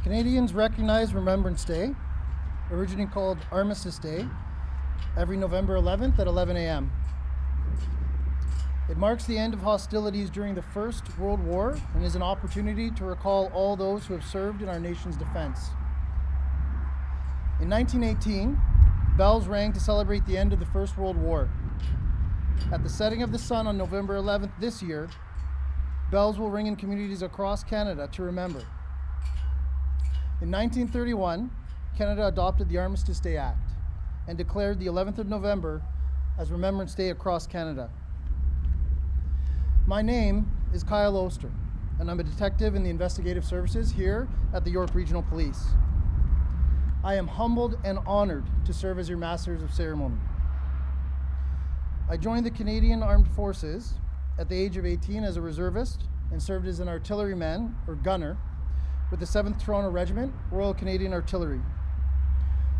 Canadians recognize Remembrance Day, originally called Armistice Day, every November 11th at 11 a.m. It marks the end of hostilities during the First World War and is an opportunity to recall all those who have served in our nation's defense. In 1918, bells rang to celebrate the end of the First World War. At the setting of the sun on November 11th this year, bells will ring in communities across Canada to remember. In 1931, Canada adopted the Armistice Day Act and declared the 11th of November as Remembrance Day across Canada. My name is Kyle Oster, and I'm a detective in the investigative services here at the York Regional Police. I am humbled and honored to serve as your Masters of Ceremony. I joined the Canadian Armed Forces at the age of 18 as a reservist and served as an artilleryman, or gunner, with the 7th Toronto Regiment, Royal Canadian Artillery.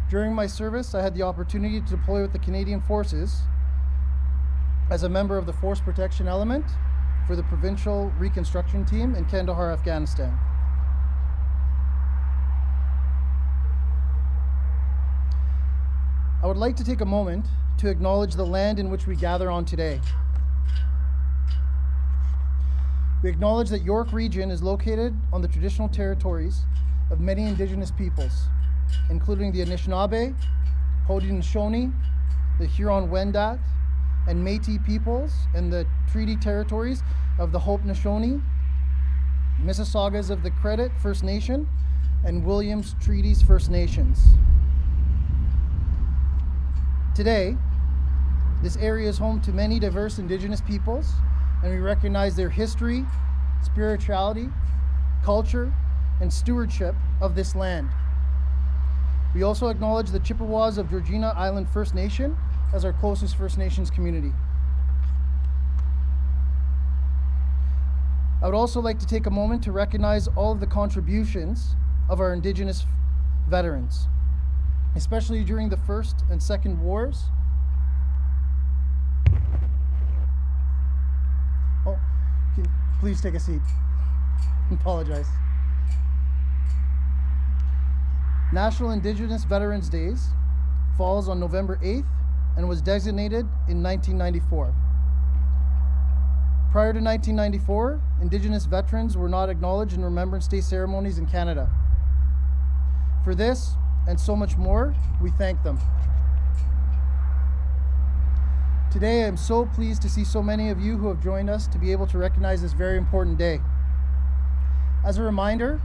During my service, I had the opportunity to deploy with the Canadian Forces as a member of the Force Protection Element for the Provincial Reconstruction Team in Kandahar, Afghanistan. I would like to take a moment to acknowledge the land in which we gather on today. We acknowledge that York Region is located on the traditional territories of many Indigenous peoples, including the Anishinaabe, Haudenosaunee, the Huron-Wendat, and Métis peoples, and the treaty territories of the Haudenosaunee, Mississaugas of the Credit First Nation, and Williams Treaties First Nations. Today, this area is home to many diverse Indigenous peoples, and we recognize their history, spirituality, culture, and stewardship of this land. We also acknowledge the Chippewas of Georgina Island First Nation as our closest First Nations community. I would also like to take a moment to recognize all of the contributions of our Indigenous veterans, especially during the First and Second Wars. Please take a seat. Apologize. National Indigenous Veterans Days falls on November 8th and was designated in 1994. Prior to 1994, Indigenous veterans were not acknowledged in Remembrance Day ceremonies in Canada. For this and so much more, we thank them. Today, I am so pleased to see so many of you who have joined us to be able to recognize this very important day. As a reminder,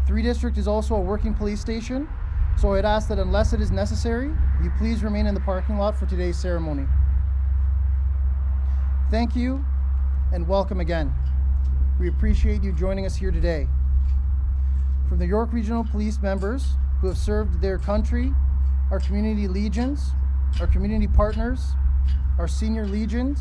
3 District is also a working police station, so I'd ask that unless it is necessary, you please remain in the parking lot for today's ceremony. Thank you and welcome again. We appreciate you joining us here today. From the York Regional Police members who have served their country, our community legions, our community partners, our senior legions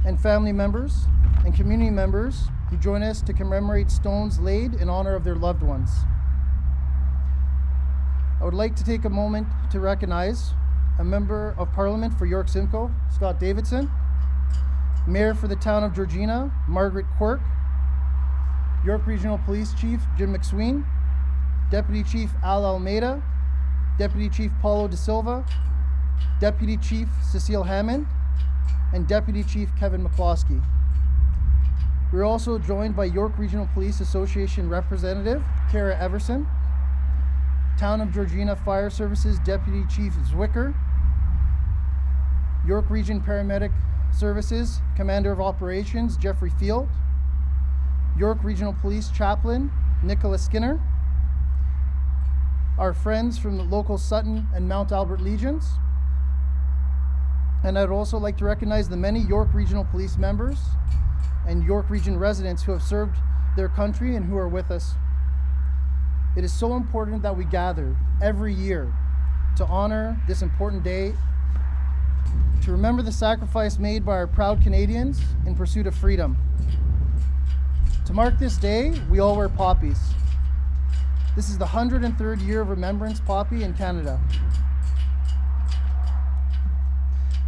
and family members, and community members who join us to commemorate stones laid in honor of their loved ones. I would like to take a moment to recognize a Member of Parliament for York Simcoe, Scott Davidson, Mayor for the Town of Georgina, Margaret Quirk, York Regional Police Chief Jim McSween, Deputy Chief Al Almeida, Deputy Chief Paulo De Silva, Deputy Chief Cecile Hammond, and Deputy Chief Kevin McCloskey. We're also joined by York Regional Police Association Representative Kara Everson, Town of Georgina Fire Services Deputy Chief Zwicker, York Region Paramedic Services Commander of Operations Jeffrey Field, York Regional Police Chaplain Nicholas Skinner, our friends from the local Sutton and Mount Albert Legions, and I'd also like to recognize the many York Regional Police members and York Region residents who have served their country and who are with us. It is so important that we gather every year to honor this important day, to remember the sacrifice made by our proud Canadians in pursuit of freedom. To mark this day, we all wear poppies. This is the 103rd year of Remembrance poppy in Canada.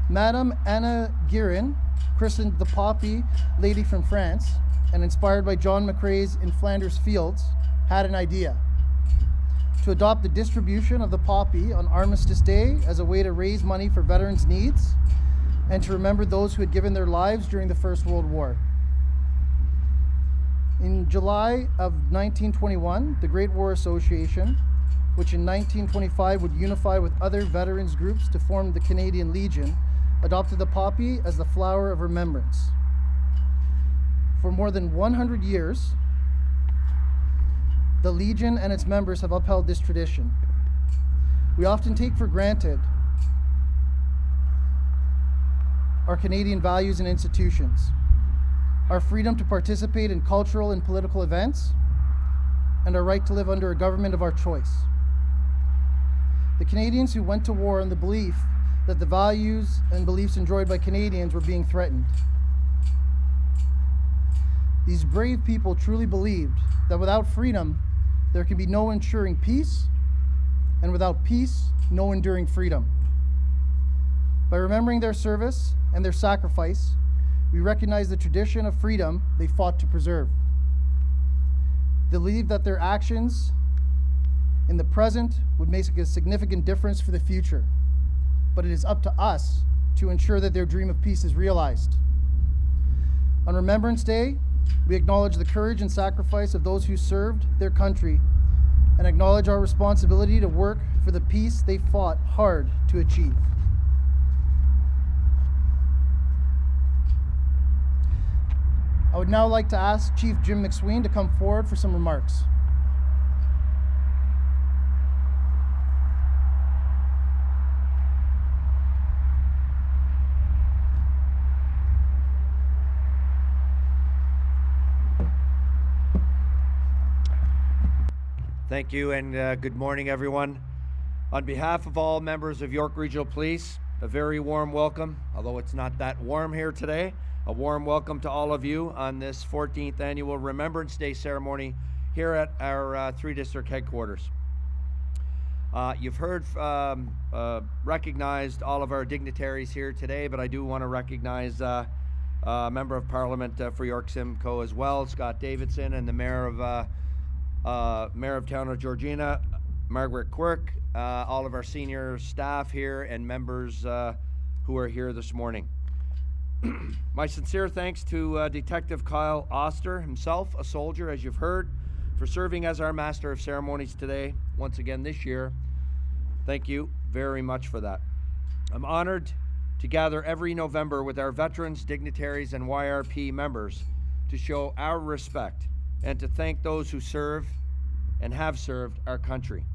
Madame Anna Guerin, christened the Poppy Lady from France and inspired by John McCrae's In Flanders Fields, had an idea: to adopt the distribution of the poppy on Armistice Day as a way to raise money for veterans' needs and to remember those who had given their lives during the First World War. In July of 1921, the Great War Association, which in 1925 would unify with other veterans groups to form the Canadian Legion, adopted the poppy as the flower of remembrance. For more than 100 years, the Legion and its members have upheld this tradition. We often take for granted our Canadian values and institutions, our freedom to participate in cultural and political events, and our right to live under a government of our choice. The Canadians who went to war in the belief that the values and beliefs enjoyed by Canadians were being threatened. These brave people truly believed that without freedom, there can be no ensuring peace, and without peace, no enduring freedom. By remembering their service and their sacrifice, we recognize the tradition of freedom they fought to preserve. They believed that their actions in the present would make a significant difference for the future, but it is up to us to ensure that their dream of peace is realized. On Remembrance Day, we acknowledge the courage and sacrifice of those who served their country and acknowledge our responsibility to work for the peace they fought hard to achieve. I would now like to ask Chief Jim McSween to come forward for some remarks. Thank you, and good morning, everyone. On behalf of all members of York Regional Police, a very warm welcome, although it's not that warm here today, a warm welcome to all of you on this 14th annual Remembrance Day ceremony here at our 3-district headquarters. You've heard recognized all of our dignitaries here today, but I do want to recognize a Member of Parliament for York Simcoe as well, Scott Davidson, and the Mayor of Town of Georgina, Margaret Quirk, all of our senior staff here and members who are here this morning. My sincere thanks to Detective Kyle Oster, himself a soldier, as you've heard, for serving as our Master of Ceremonies today, once again this year. Thank you very much for that. I'm honored to gather every November with our veterans, dignitaries, and YRP members to show our respect and to thank those who serve and have served our country.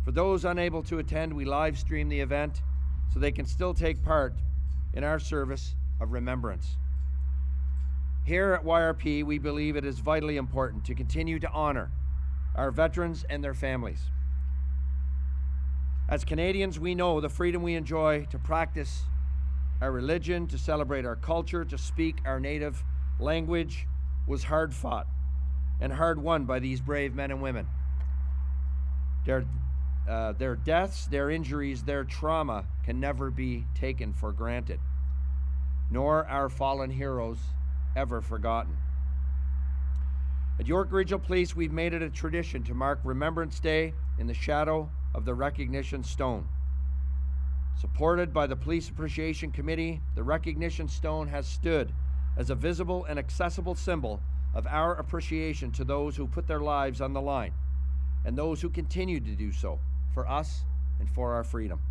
For those unable to attend, we live stream the event so they can still take part in our service of remembrance. Here at YRP, we believe it is vitally important to continue to honor our veterans and their families. As Canadians, we know the freedom we enjoy to practice our religion, to celebrate our culture, to speak our native language was hard fought and hard won by these brave men and women. Their deaths, their injuries, their trauma can never be taken for granted, nor our fallen heroes ever forgotten. At York Regional Police, we've made it a tradition to mark Remembrance Day in the shadow of the Recognition Stone. Supported by the Police Appreciation Committee, the Recognition Stone has stood as a visible and accessible symbol of our appreciation to those who put their lives on the line and those who continue to do so for us and for our freedom.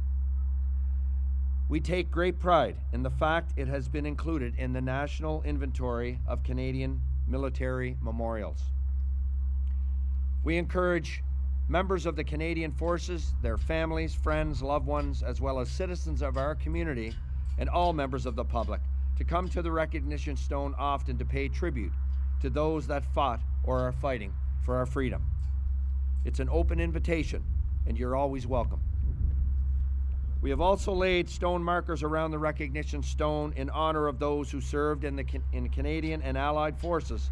We take great pride in the fact it has been included in the National Inventory of Canadian Military Memorials. We encourage members of the Canadian Forces, their families, friends, loved ones, as well as citizens of our community and all members of the public to come to the Recognition Stone often to pay tribute to those that fought or are fighting for our freedom. It's an open invitation, and you're always welcome. We have also laid stone markers around the recognition stone in honor of those who served in Canadian and Allied forces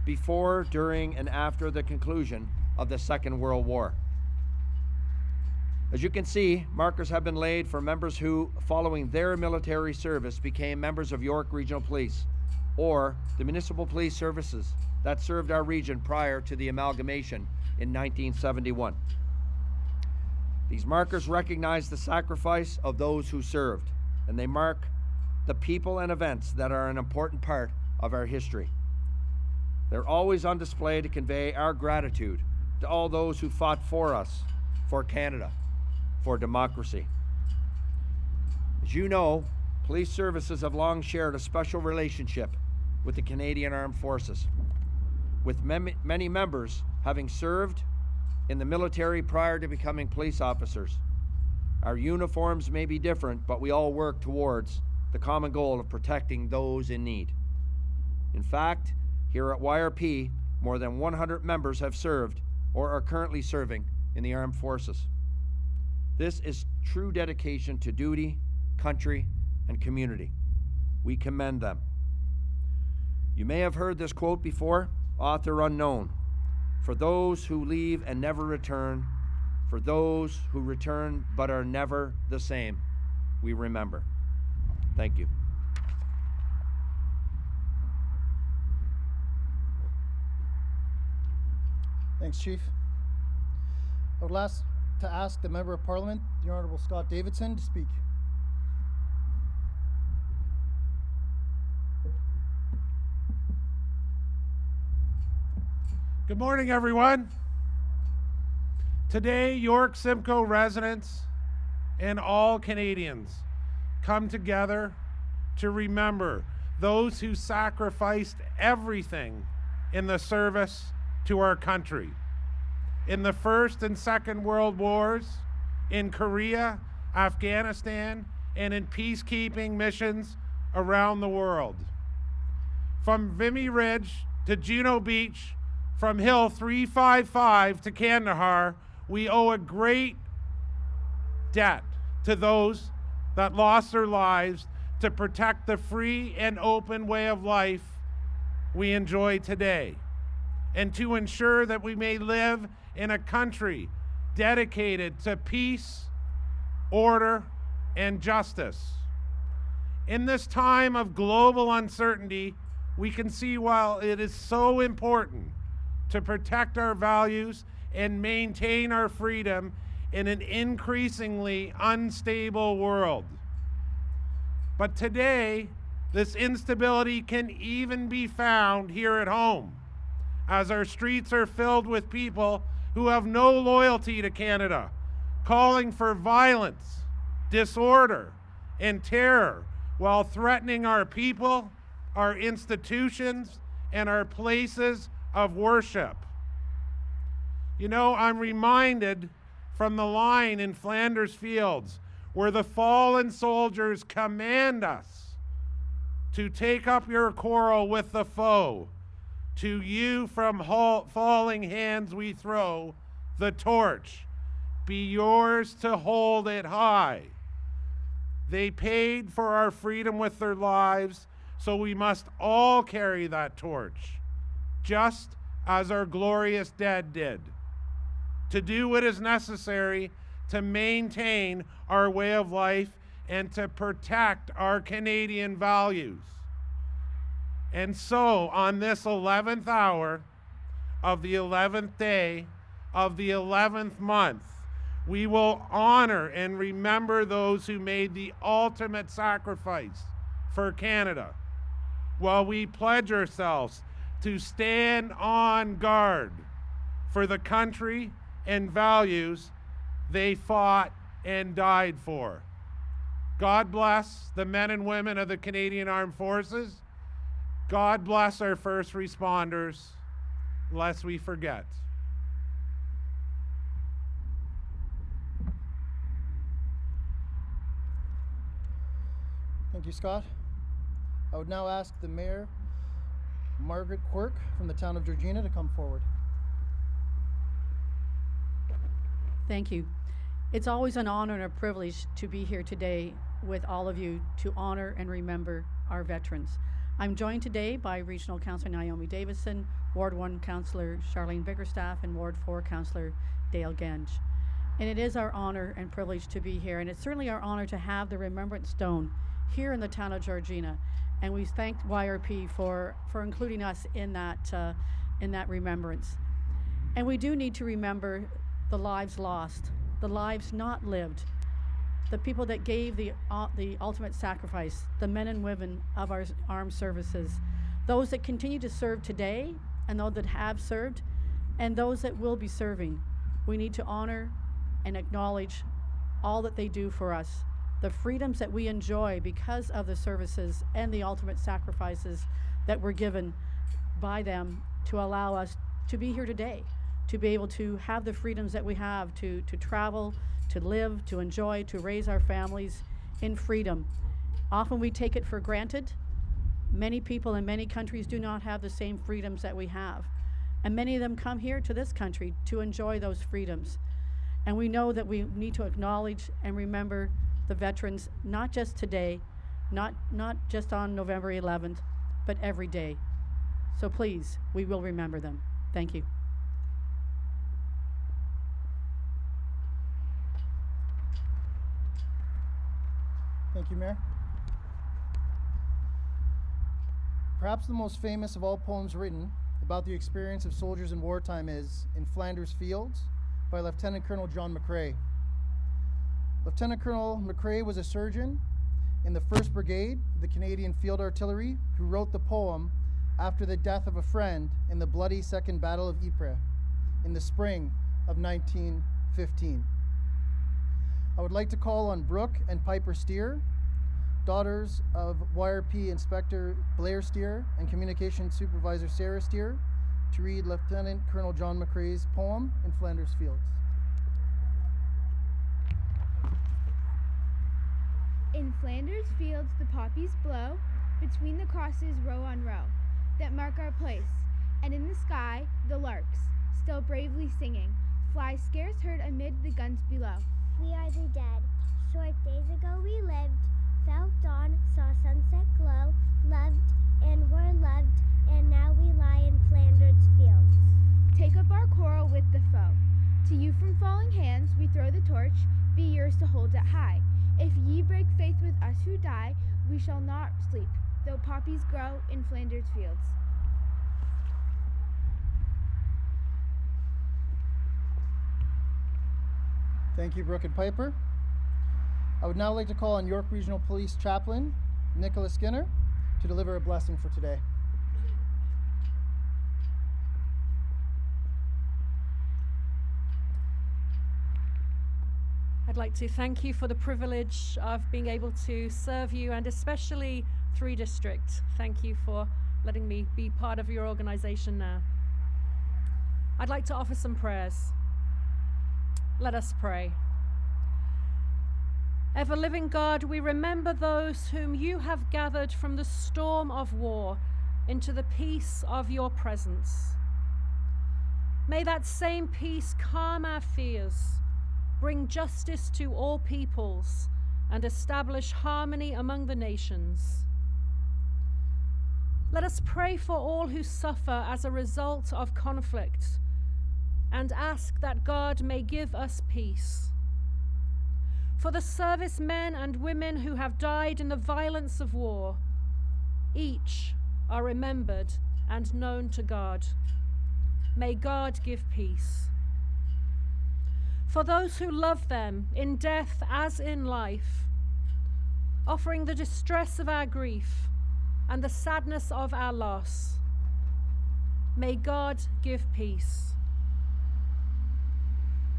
before, during, and after the conclusion of the Second World War. As you can see, markers have been laid for members who, following their military service, became members of York Regional Police, or the municipal police services that served our region prior to the amalgamation in 1971. These markers recognize the sacrifice of those who served, and they mark the people and events that are an important part of our history. They're always on display to convey our gratitude to all those who fought for us, for Canada, for democracy. As you know, police services have long shared a special relationship with the Canadian Armed Forces, with many members having served in the military prior to becoming police officers. Our uniforms may be different, but we all work towards the common goal of protecting those in need. In fact, here at YRP, more than 100 members have served or are currently serving in the armed forces. This is true dedication to duty, country, and community. We commend them. You may have heard this quote before, author unknown. For those who leave and never return, for those who return but are never the same, we remember. Thank you. Thanks, Chief. I would like to ask the Member of Parliament, the Honourable Scott Davidson, to speak. Good morning, everyone. Today, York Simcoe residents and all Canadians come together to remember those who sacrificed everything in the service to our country. In the First and Second World Wars, in Korea, Afghanistan, and in peacekeeping missions around the world. From Vimy Ridge to Juno Beach, from Hill 355 to Kandahar, we owe a great debt to those that lost their lives to protect the free and open way of life we enjoy today, and to ensure that we may live in a country dedicated to peace, order, and justice. In this time of global uncertainty, we can see while it is so important to protect our values and maintain our freedom in an increasingly unstable world. But today, this instability can even be found here at home, as our streets are filled with people who have no loyalty to Canada, calling for violence, disorder, and terror while threatening our people, our institutions, and our places of worship. You know, I'm reminded from the line in Flanders Fields where the fallen soldiers command us to take up your quarrel with the foe. To you from falling hands we throw the torch. Be yours to hold it high. They paid for our freedom with their lives, so we must all carry that torch, just as our glorious dead did, to do what is necessary to maintain our way of life and to protect our Canadian values. And so, on this 11th hour of the 11th day of the 11th month, we will honor and remember those who made the ultimate sacrifice for Canada, while we pledge ourselves to stand on guard for the country and values they fought and died for. God bless the men and women of the Canadian Armed Forces. God bless our first responders, lest we forget. Thank you, Scott. I would now ask the Mayor, Margaret Quirk, from the town of Georgina, to come forward. Thank you. It's always an honor and a privilege to be here today with all of you to honor and remember our veterans. I'm joined today by Regional Councillor Naomi Davidson, Ward 1 Councillor Charlene Bickerstaff, and Ward 4 Councillor Dale Genge. And it is our honor and privilege to be here, and it's certainly our honor to have the Remembrance Stone here in the town of Georgina. And we thank YRP for including us in that remembrance. And we do need to remember the lives lost, the lives not lived, the people that gave the ultimate sacrifice, the men and women of our armed services, those that continue to serve today and those that have served, and those that will be serving. We need to honor and acknowledge all that they do for us, the freedoms that we enjoy because of the services and the ultimate sacrifices that were given by them to allow us to be here today, to be able to have the freedoms that we have, to travel, to live, to enjoy, to raise our families in freedom. Often we take it for granted. Many people in many countries do not have the same freedoms that we have. And many of them come here to this country to enjoy those freedoms. And we know that we need to acknowledge and remember the veterans, not just today, not just on November 11th, but every day. So please, we will remember them. Thank you. Thank you, Mayor. Perhaps the most famous of all poems written about the experience of soldiers in wartime is In Flanders Fields by Lieutenant Colonel John McCrae. Lieutenant Colonel McCrae was a surgeon in the 1st Brigade of the Canadian Field Artillery who wrote the poem after the death of a friend in the bloody Second Battle of Ypres in the spring of 1915. I would like to call on Brooke and Piper Steer, daughters of YRP Inspector Blair Steer and Communications Supervisor Sarah Steer, to read Lieutenant Colonel John McCrae's poem, In Flanders Fields. In Flanders fields the poppies blow, between the crosses row on row, that mark our place, and in the sky the larks, still bravely singing, fly scarce heard amid the guns below. We are the dead. Short days ago we lived, felt dawn, saw sunset glow, loved and were loved, and now we lie in Flanders fields. Take up our quarrel with the foe. To you from falling hands we throw the torch, be yours to hold it high. If ye break faith with us who die, we shall not sleep, though poppies grow in Flanders fields. Thank you, Brooke and Piper. I would now like to call on York Regional Police Chaplain Nicholas Skinner to deliver a blessing for today. I'd like to thank you for the privilege of being able to serve you, and especially 3 District. Thank you for letting me be part of your organization now. I'd like to offer some prayers. Let us pray. Ever-living God, we remember those whom you have gathered from the storm of war into the peace of your presence. May that same peace calm our fears, bring justice to all peoples, and establish harmony among the nations. Let us pray for all who suffer as a result of conflict, and ask that God may give us peace. For the servicemen and women who have died in the violence of war, each are remembered and known to God. May God give peace. For those who love them in death as in life, offering the distress of our grief and the sadness of our loss, may God give peace.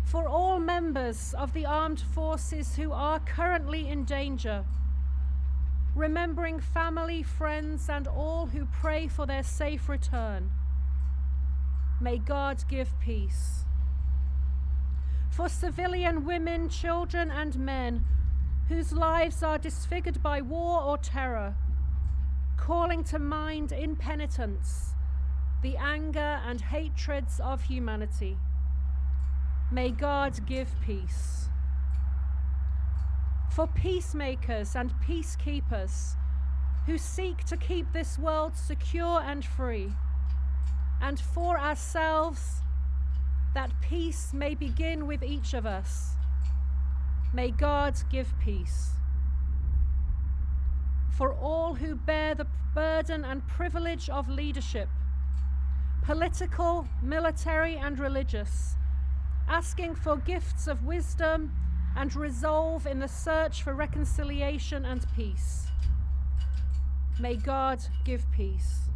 For all members of the armed forces who are currently in danger, remembering family, friends, and all who pray for their safe return, may God give peace. For civilian women, children, and men whose lives are disfigured by war or terror, calling to mind in penitence the anger and hatreds of humanity, may God give peace. For peacemakers and peacekeepers who seek to keep this world secure and free, and for ourselves, that peace may begin with each of us, may God give peace. For all who bear the burden and privilege of leadership, political, military, and religious, asking for gifts of wisdom and resolve in the search for reconciliation and peace, may God give peace.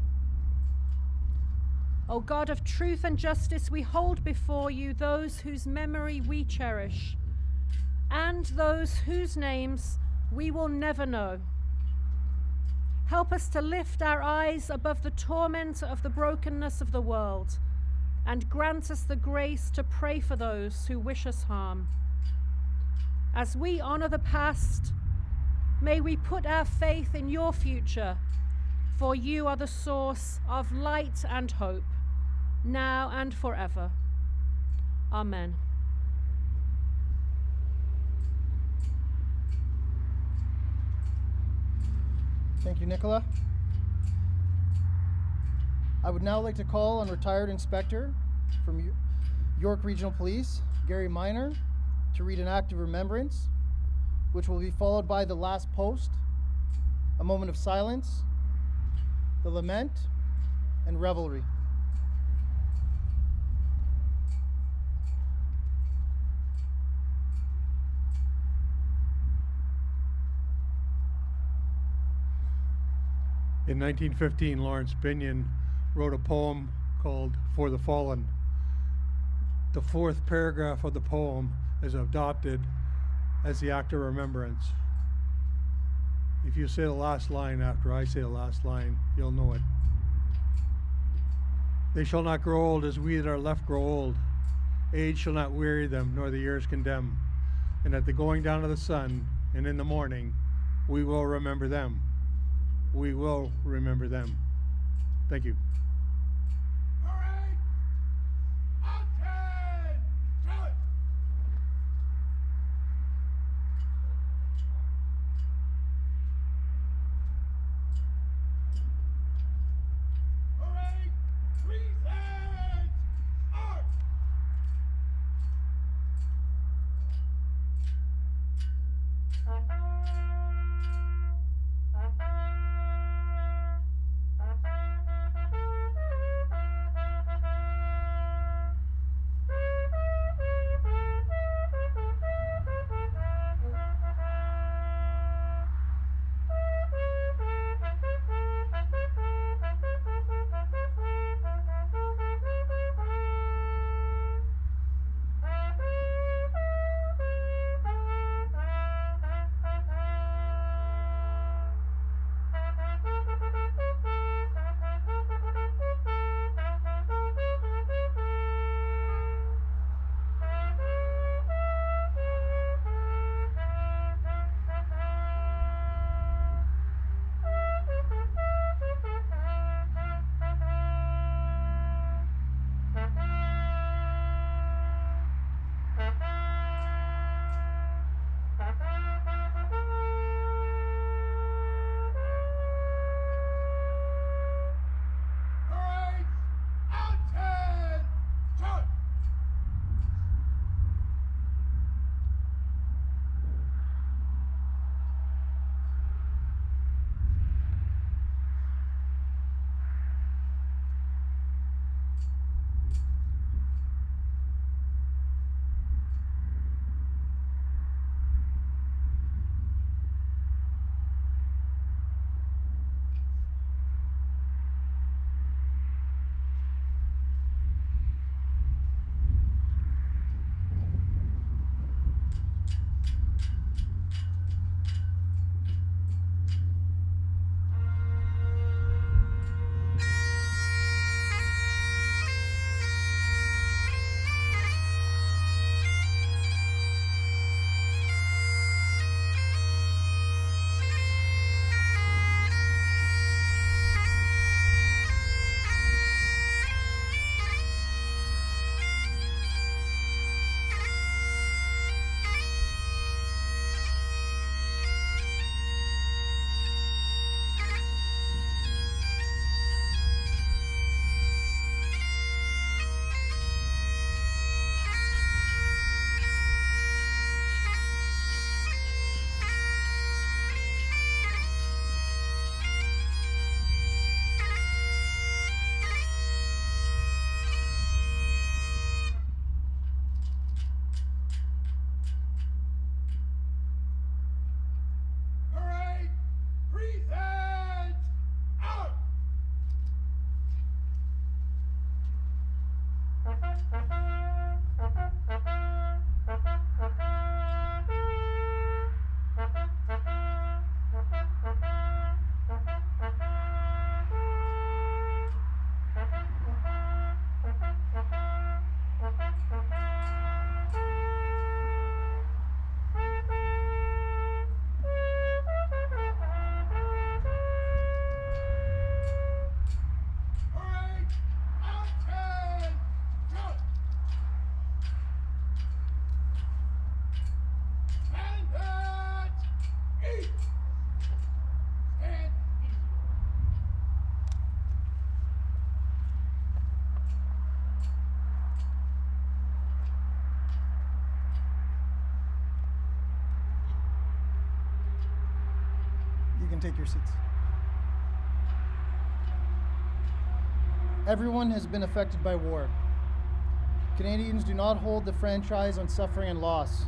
O God of truth and justice, we hold before you those whose memory we cherish and those whose names we will never know. Help us to lift our eyes above the torment of the brokenness of the world and grant us the grace to pray for those who wish us harm. As we honor the past, may we put our faith in your future, for you are the source of light and hope, now and forever. Amen. Thank you, Nicola. I would now like to call on retired Inspector from York Regional Police, Gary Miner, to read an act of remembrance, which will be followed by the last post, a moment of silence, the lament, and revelry. In 1915, Lawrence Binion wrote a poem called For the Fallen. The fourth paragraph of the poem is adopted as the act of remembrance. If you say the last line after I say the last line, you'll know it. They shall not grow old as we that are left grow old. Age shall not weary them, nor the years condemn. And at the going down of the sun, and in the morning, we will remember them. We will remember them. Thank you. All right. Action! Tell it. All right. Present. Art. can take your seats. Everyone has been affected by war. Canadians do not hold the franchise on suffering and loss.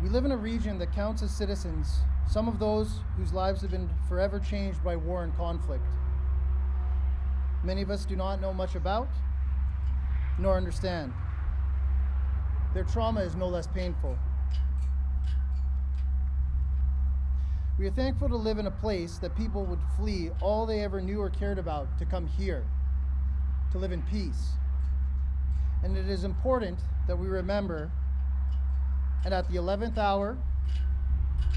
We live in a region that counts as citizens some of those whose lives have been forever changed by war and conflict. Many of us do not know much about nor understand. Their trauma is no less painful. We are thankful to live in a place that people would flee all they ever knew or cared about to come here, to live in peace. And it is important that we remember, and at the 11th hour,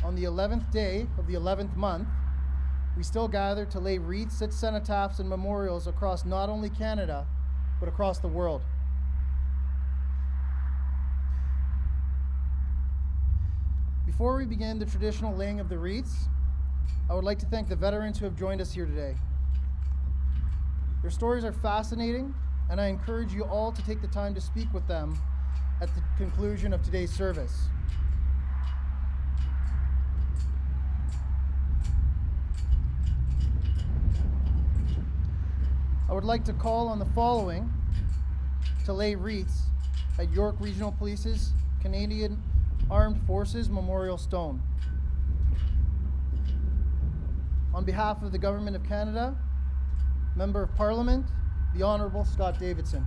on the 11th day of the 11th month, we still gather to lay wreaths at cenotaphs and memorials across not only Canada, but across the world. Before we begin the traditional laying of the wreaths, I would like to thank the veterans who have joined us here today. Their stories are fascinating, and I encourage you all to take the time to speak with them at the conclusion of today's service. I would like to call on the following to lay wreaths at York Regional Police's Canadian Armed Forces Memorial Stone. On behalf of the Government of Canada, Member of Parliament, the Honourable Scott Davidson.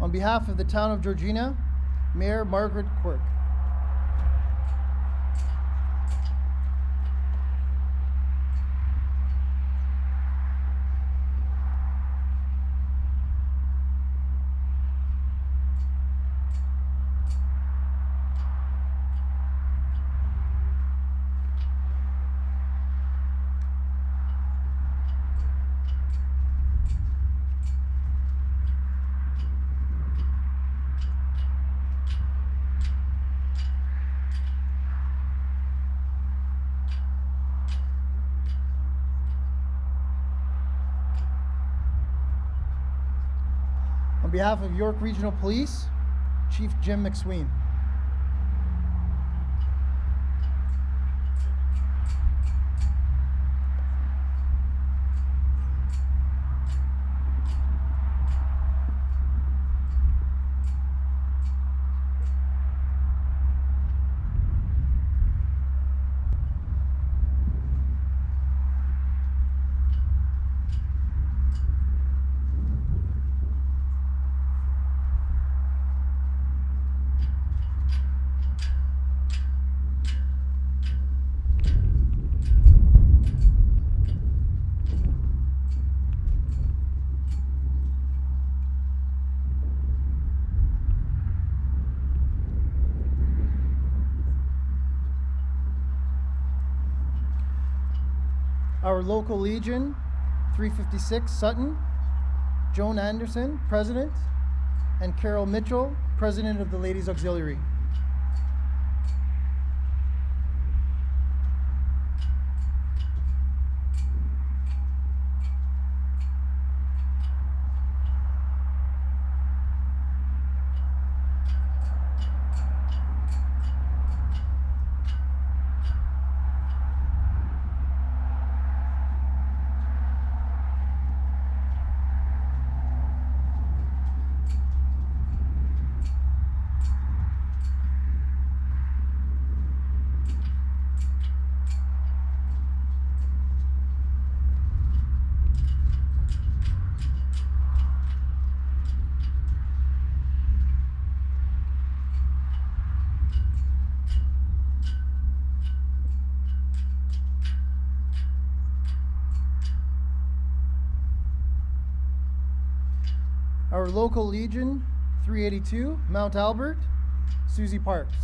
On behalf of the Town of Georgina, Mayor Margaret Quirk. On behalf of York Regional Police, Chief Jim McSween. Our local Legion, 356 Sutton, Joan Anderson, President, and Carol Mitchell, President of the Ladies Auxiliary. Our local Legion 382, Mount Albert, Susie Parks.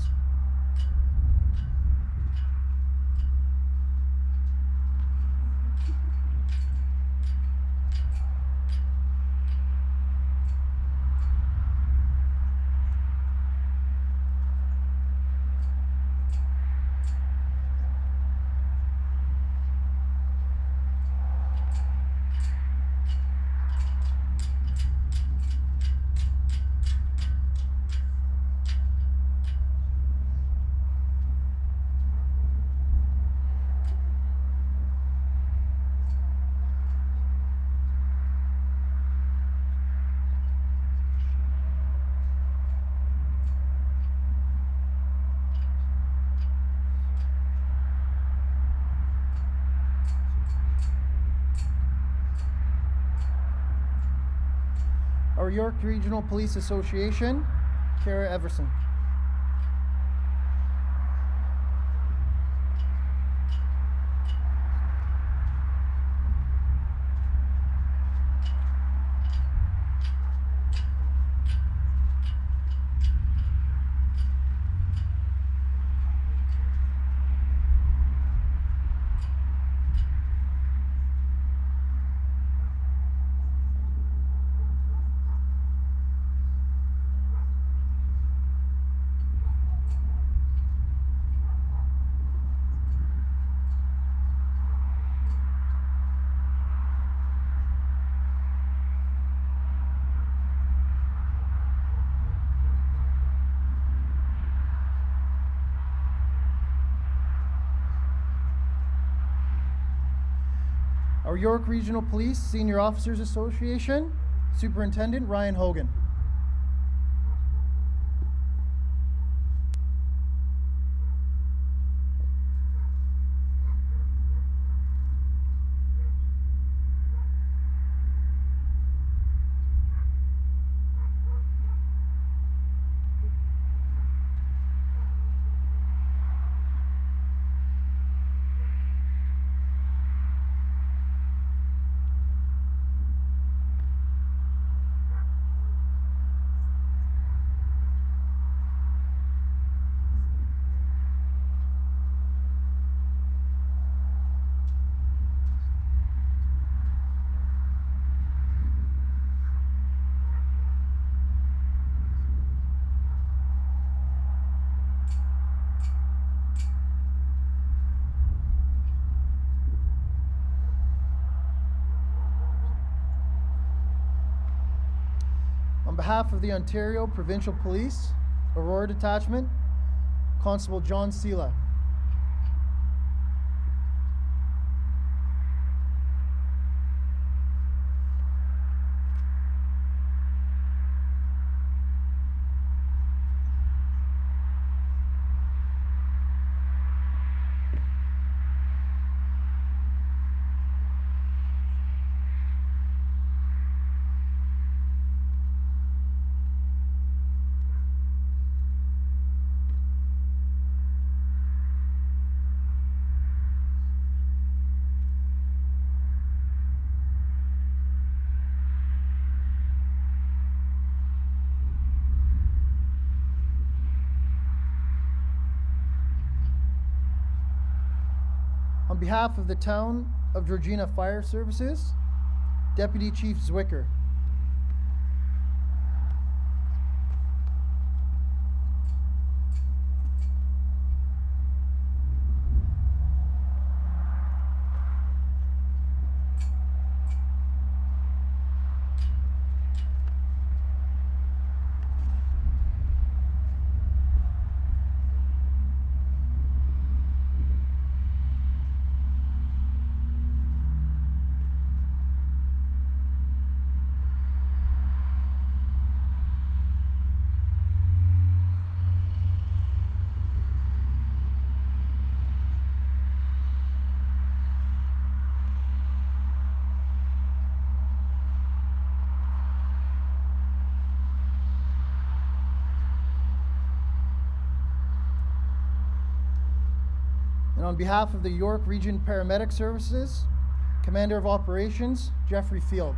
Our York Regional Police Association, Kara Everson. Our York Regional Police Senior Officers Association, Superintendent Ryan Hogan. On behalf of the Ontario Provincial Police, Aurora Detachment, Constable John Sela. On behalf of the Town of Georgina Fire Services, Deputy Chief Zwicker. And on behalf of the York Region Paramedic Services, Commander of Operations, Jeffrey Field.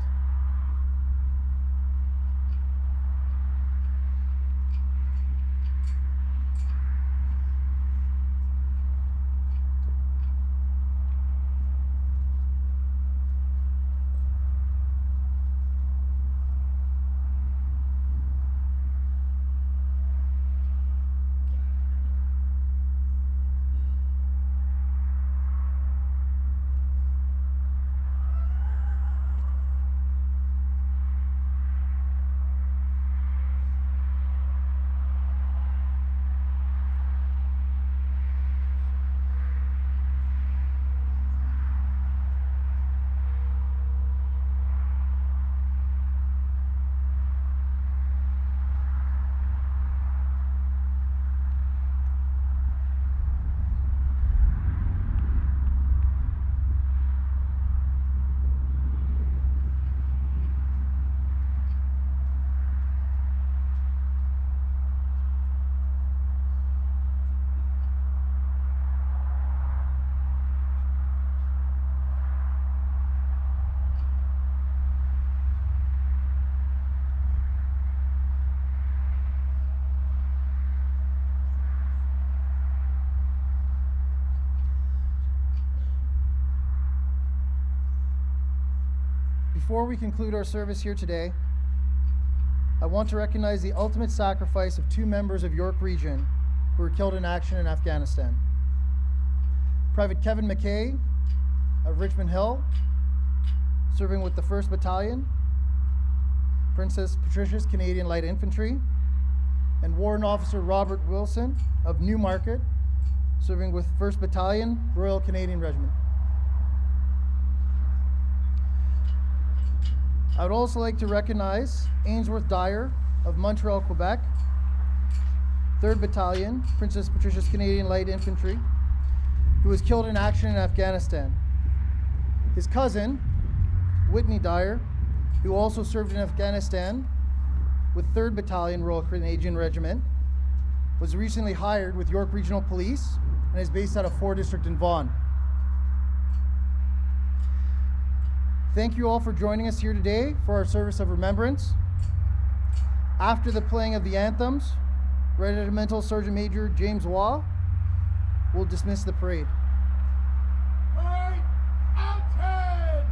Before we conclude our service here today, I want to recognize the ultimate sacrifice of 2 members of York Region who were killed in action in Afghanistan. Private Kevin McKay of Richmond Hill, serving with the 1st Battalion, Princess Patricia's Canadian Light Infantry, and Warrant Officer Robert Wilson of Newmarket, serving with 1st Battalion, Royal Canadian Regiment. I would also like to recognize Ainsworth Dyer of Montreal, Quebec, 3rd Battalion, Princess Patricia's Canadian Light Infantry, who was killed in action in Afghanistan. His cousin, Whitney Dyer, who also served in Afghanistan with 3rd Battalion Royal Canadian Regiment, was recently hired with York Regional Police and is based out of 4 District in Vaughan. Thank you all for joining us here today for our service of remembrance. After the playing of the anthems, Regimental Sergeant Major James Waugh will dismiss the parade. Parade, attention!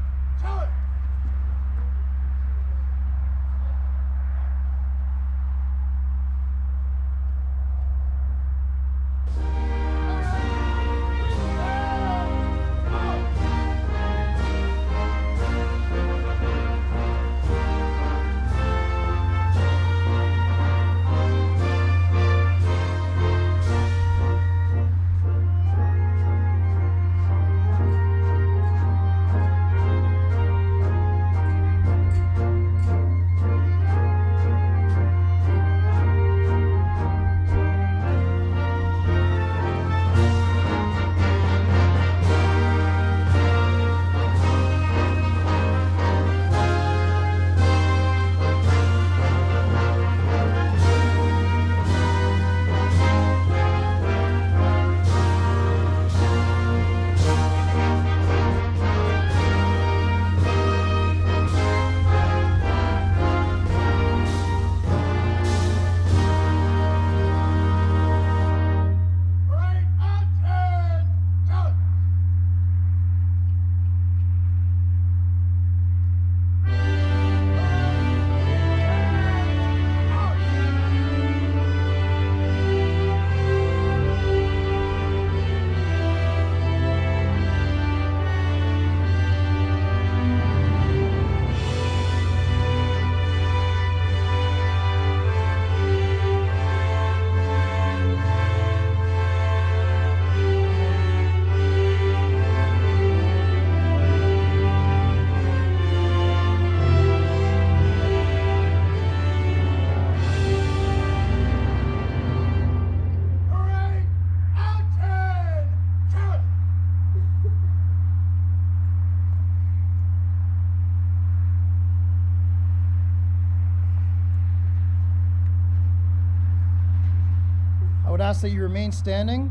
I would ask that you remain standing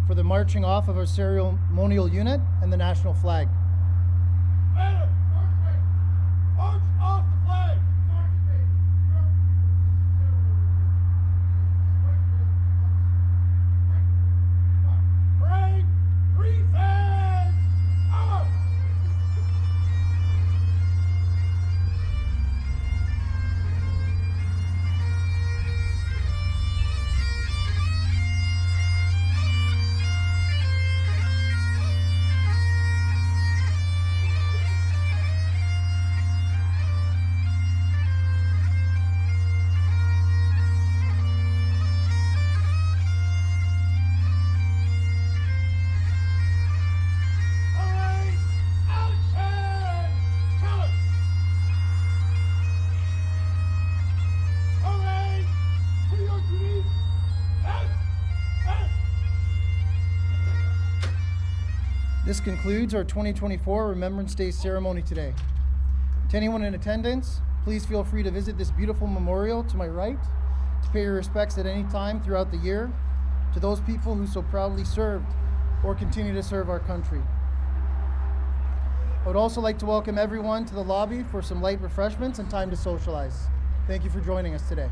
for the marching off of our ceremonial unit and the national flag. Banner, march off the flag! Parade, present, up! Parade, action! Charge! Parade, to your duties! Yes! Yes! This concludes our 2024 Remembrance Day ceremony today. To anyone in attendance, please feel free to visit this beautiful memorial to my right to pay your respects at any time throughout the year to those people who so proudly served or continue to serve our country. I would also like to welcome everyone to the lobby for some light refreshments and time to socialize. Thank you for joining us today.